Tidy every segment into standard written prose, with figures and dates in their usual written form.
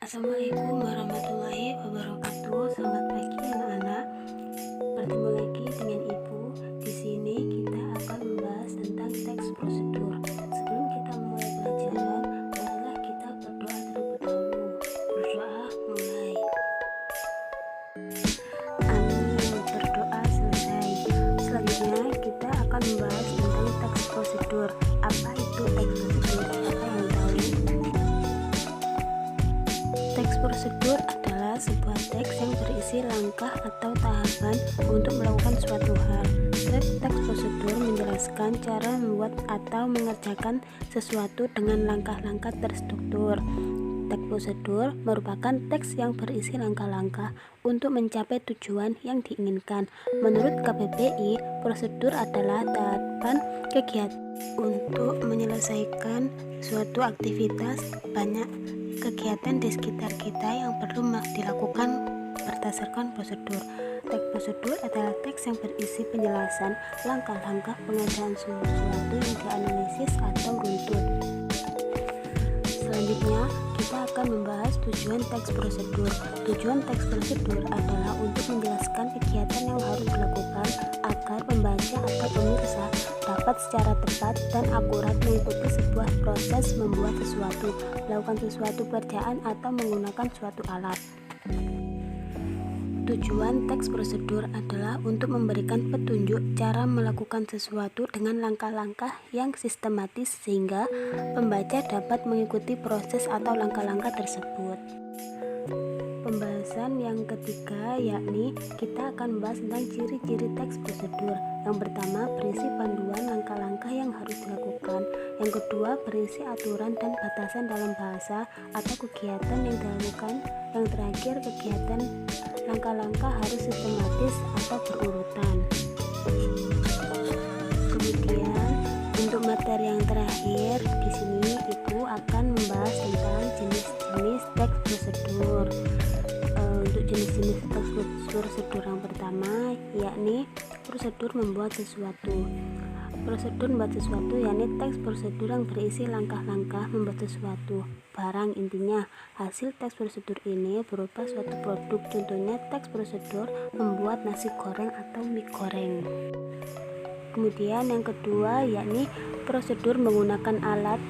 Assalamualaikum warahmatullahi wabarakatuh. Selamat pagi anak-anak. Bertemu lagi dengan Ibu. Di sini kita akan membahas tentang teks prosedur. Sebelum kita memulai pelajaran, marilah kita berdoa terlebih dahulu. Berdoa mulai. Amin. Berdoa selesai. Selanjutnya kita akan membahas tentang teks prosedur. Apa itu teks prosedur? Siapa yang tahu? Teks prosedur adalah sebuah teks yang berisi langkah atau tahapan untuk melakukan suatu hal. Teks prosedur menjelaskan cara membuat atau mengerjakan sesuatu dengan langkah-langkah terstruktur. Teks prosedur merupakan teks yang berisi langkah-langkah untuk mencapai tujuan yang diinginkan. Menurut KBBI, prosedur adalah tahapan kegiatan untuk menyelesaikan suatu aktivitas. Banyak kegiatan di sekitar kita yang perlu dilakukan berdasarkan prosedur. Teks prosedur adalah teks yang berisi penjelasan langkah-langkah pengerjaan sesuatu yang dianalisis atau runtut. Selanjutnya, kita akan membahas tujuan teks prosedur. Tujuan teks prosedur adalah untuk menjelaskan kegiatan yang harus dilakukan agar pembaca atau pemirsa dapat secara tepat dan akurat mengikuti sebuah proses membuat sesuatu, melakukan sesuatu pekerjaan atau menggunakan suatu alat. Tujuan teks prosedur adalah untuk memberikan petunjuk cara melakukan sesuatu dengan langkah-langkah yang sistematis sehingga pembaca dapat mengikuti proses atau langkah-langkah tersebut. Pembahasan yang ketiga yakni kita akan membahas tentang ciri-ciri teks prosedur. Yang pertama, berisi panduan langkah-langkah yang harus dilakukan. Yang kedua, berisi aturan dan batasan dalam bahasa atau kegiatan yang dilakukan. Yang terakhir, kegiatan langkah-langkah harus sistematis atau berurutan. Kemudian untuk materi yang terakhir di sini Ibu akan membahas tentang jenis-jenis teks prosedur. Untuk jenis-jenis teks prosedur yang pertama yakni prosedur membuat sesuatu. Prosedur membuat sesuatu yakni teks prosedur yang berisi langkah-langkah membuat sesuatu barang. Intinya, hasil teks prosedur ini berupa suatu produk. Contohnya teks prosedur membuat nasi goreng atau mie goreng. Kemudian yang kedua yakni prosedur menggunakan alat.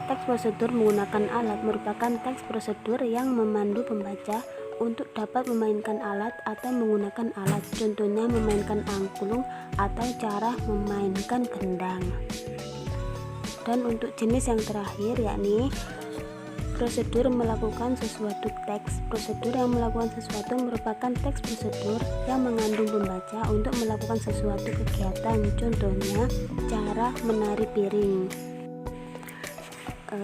Teks prosedur menggunakan alat merupakan teks prosedur yang memandu pembaca untuk dapat memainkan alat atau menggunakan alat. Contohnya memainkan angklung atau cara memainkan gendang. Dan untuk jenis yang terakhir yakni prosedur melakukan sesuatu. Teks prosedur yang melakukan sesuatu merupakan teks prosedur yang mengandung pembaca untuk melakukan sesuatu kegiatan. Contohnya cara menari piring.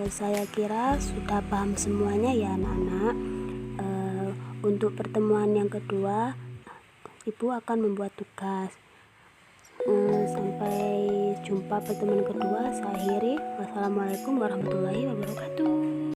Saya kira sudah paham semuanya ya anak-anak. Untuk pertemuan yang kedua, Ibu akan membuat tugas. Sampai jumpa pertemuan kedua. Saya akhiri. Wassalamualaikum warahmatullahi wabarakatuh.